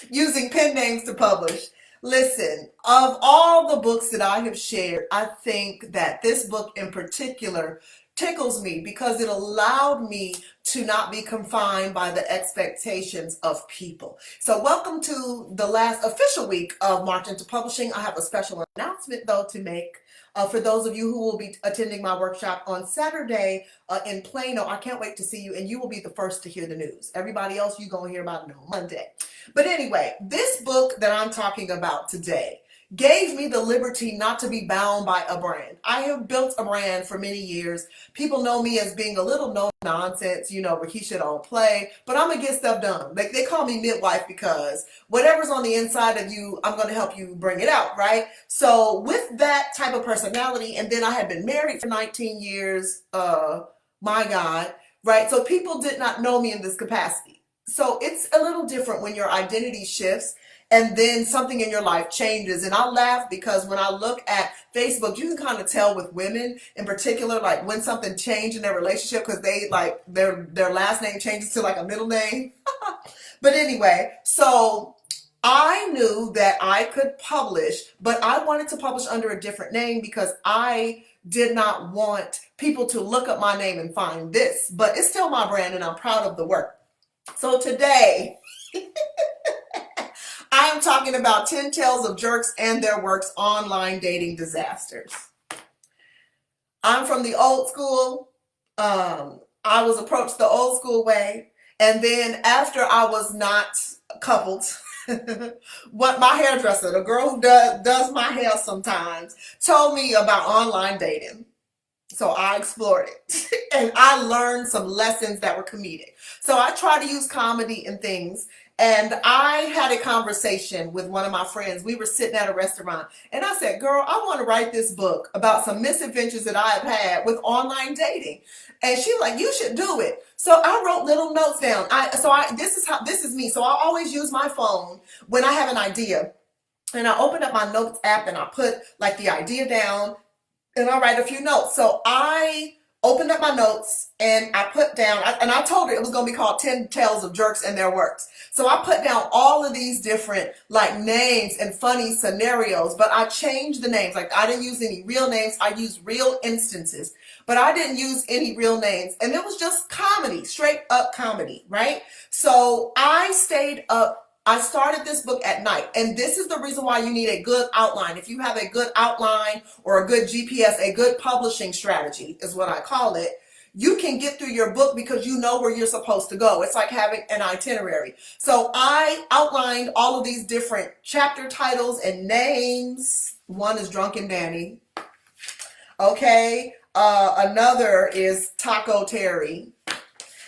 using pen names to publish. Listen, of all the books that I have shared, I think that this book in particular tickles me because it allowed me to not be confined by the expectations of people. So welcome to the last official week of March into Publishing. I have a special announcement though to make. For those of you who will be attending my workshop on Saturday in Plano, I can't wait to see you, and you will be the first to hear the news. Everybody else, you're going to hear about it on Monday. But anyway, this book that I'm talking about today gave me the liberty not to be bound by a brand. I have built a brand for many years. People know me as being a little no nonsense, Rakisha don't play, but I'm gonna get stuff done. Like they call me midwife because whatever's on the inside of you, I'm gonna help you bring it out, right? So with that type of personality, and then I had been married for 19 years, my God, right? So people did not know me in this capacity. So it's a little different when your identity shifts and then something in your life changes. And I laugh because when I look at Facebook, you can kind of tell with women in particular, like when something changed in their relationship because they like their last name changes to like a middle name. But anyway, so I knew that I could publish, but I wanted to publish under a different name because I did not want people to look up my name and find this, but it's still my brand and I'm proud of the work. So today, I am talking about 10 Tales of Jerks and Their Works Online Dating Disasters. I'm from the old school. I was approached the old school way. And then after I was not coupled, what my hairdresser, the girl who does my hair sometimes, told me about online dating. So I explored it and I learned some lessons that were comedic. So I tried to use comedy in things. And I had a conversation with one of my friends. We were sitting at a restaurant and I said, girl, I want to write this book about some misadventures that I have had with online dating. And she was like, you should do it. So I wrote little notes down. This is me. So I always use my phone when I have an idea. And I opened up my notes app and I put like the idea down and I write a few notes. So I opened up my notes and I put down, and I told her it was going to be called 10 Tales of Jerks and Their Works. So I put down all of these different like names and funny scenarios, but I changed the names. Like I didn't use any real names. I used real instances, but I didn't use any real names. And it was just comedy, straight up comedy, right? So I stayed up. I started this book at night, and this is the reason why you need a good outline. If you have a good outline or a good GPS, a good publishing strategy is what I call it, you can get through your book because you know where you're supposed to go. It's like having an itinerary. So I outlined all of these different chapter titles and names. One is Drunken Danny. Okay. Another is Taco Terry.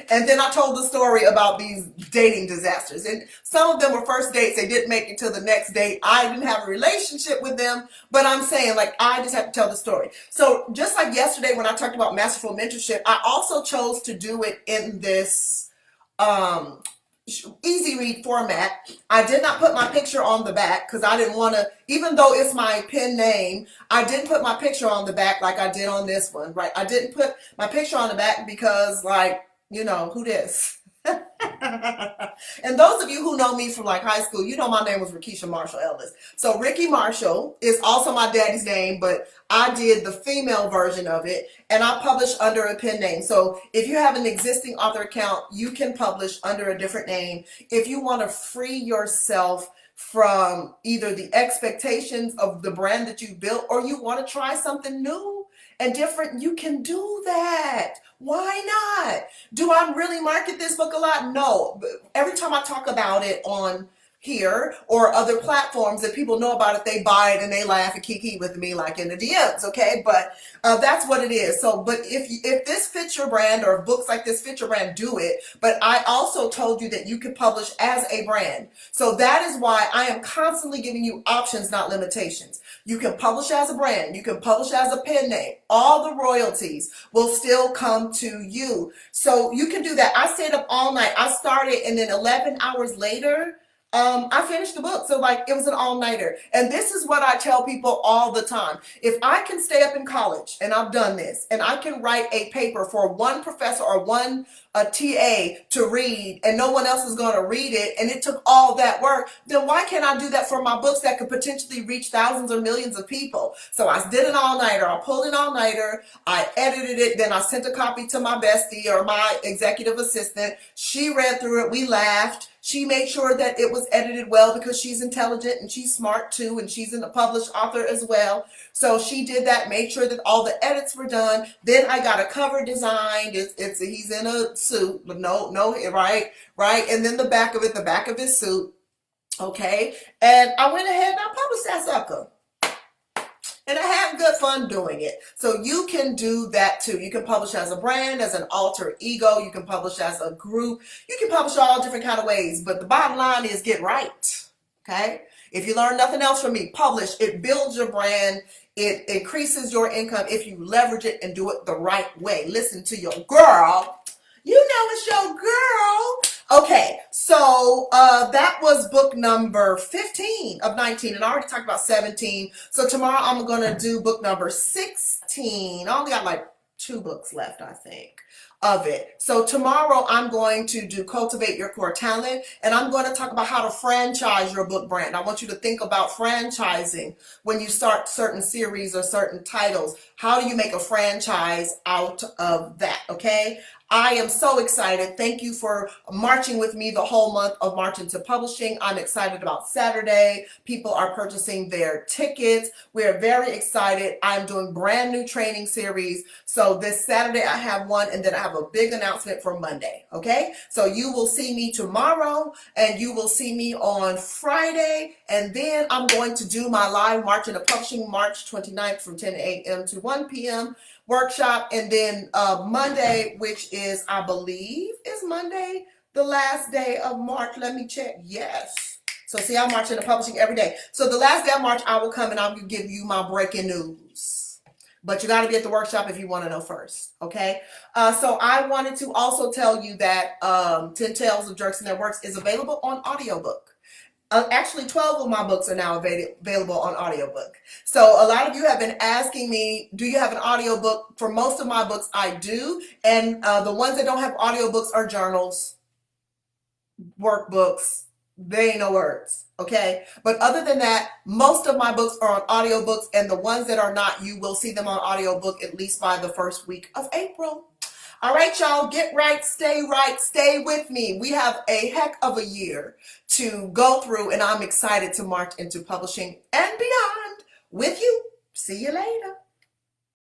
And then I told the story about these dating disasters. And some of them were first dates. They didn't make it to the next date. I didn't have a relationship with them. But I'm saying, like, I just have to tell the story. So just like yesterday when I talked about masterful mentorship, I also chose to do it in this easy read format. I did not put my picture on the back because I didn't want to, even though it's my pen name, I didn't put my picture on the back like I did on this one, right? I didn't put my picture on the back because, like, who this? And those of you who know me from like high school, you know my name was Rakisha Marshall Ellis. So Ricky Marshall is also my daddy's name, but I did the female version of it and I published under a pen name. So if you have an existing author account, you can publish under a different name. If you want to free yourself from either the expectations of the brand that you built or you want to try something new and different, you can do that. Why not? Do I really market this book a lot? No. Every time I talk about it on here or other platforms that people know about it, they buy it and they laugh and kiki with me like in the DMs, okay? But that's what it is. So, but if this fits your brand or books like this fit your brand, do it. But I also told you that you could publish as a brand. So that is why I am constantly giving you options, not limitations. You can publish as a brand. You can publish as a pen name. All the royalties will still come to you. So you can do that. I stayed up all night. I started and then 11 hours later, I finished the book. So like it was an all-nighter. And this is what I tell people all the time. If I can stay up in college, and I've done this, and I can write a paper for one professor or one TA to read, and no one else is going to read it, and it took all that work, then why can't I do that for my books that could potentially reach thousands or millions of people? So I did an all-nighter. I pulled an all-nighter. I edited it. Then I sent a copy to my bestie or my executive assistant. She read through it. We laughed. She made sure that it was edited well because she's intelligent and she's smart too, and she's a published author as well. So she did that, made sure that all the edits were done. Then I got a cover designed. He's in a suit, but no, right. And then the back of his suit. Okay. And I went ahead and I published that sucker. And I had good fun doing it. So you can do that too. You can publish as a brand, as an alter ego. You can publish as a group. You can publish all different kind of ways. But the bottom line is get right. Okay? If you learn nothing else from me, publish. It builds your brand. It increases your income if you leverage it and do it the right way. Listen to your girl. You know it's your girl. Okay, so that was book number 15 of 19, and I already talked about 17. So tomorrow I'm going to do book number 16. I only got like 2 books left, I think, of it. So tomorrow I'm going to do Cultivate Your Core Talent, and I'm going to talk about how to franchise your book brand. I want you to think about franchising when you start certain series or certain titles. How do you make a franchise out of that, okay? I am so excited. Thank you for marching with me the whole month of March into Publishing. I'm excited about Saturday. People are purchasing their tickets. We're very excited. I'm doing brand new training series. So this Saturday I have one, and then I have a big announcement for Monday. Okay? So you will see me tomorrow, and you will see me on Friday. And then I'm going to do my live March into Publishing March 29th from 10 a.m. to 1 p.m. workshop. And then Monday, which is, I believe, is Monday the last day of March. Let me check. Yes. So see, I'm marching into publishing every day. So the last day of March, I will come and I will give you my breaking news. But you got to be at the workshop if you want to know first. Okay. So I wanted to also tell you that 10 Tales of Jerks and Their Works is available on audiobook. Actually, 12 of my books are now available on audiobook. So a lot of you have been asking me, do you have an audiobook? For most of my books, I do. And the ones that don't have audiobooks are journals, workbooks. They ain't no words, okay? But other than that, most of my books are on audiobooks, and the ones that are not, you will see them on audiobook at least by the first week of April. All right, y'all, get right, stay with me. We have a heck of a year to go through, and I'm excited to march into publishing and beyond with you. See you later.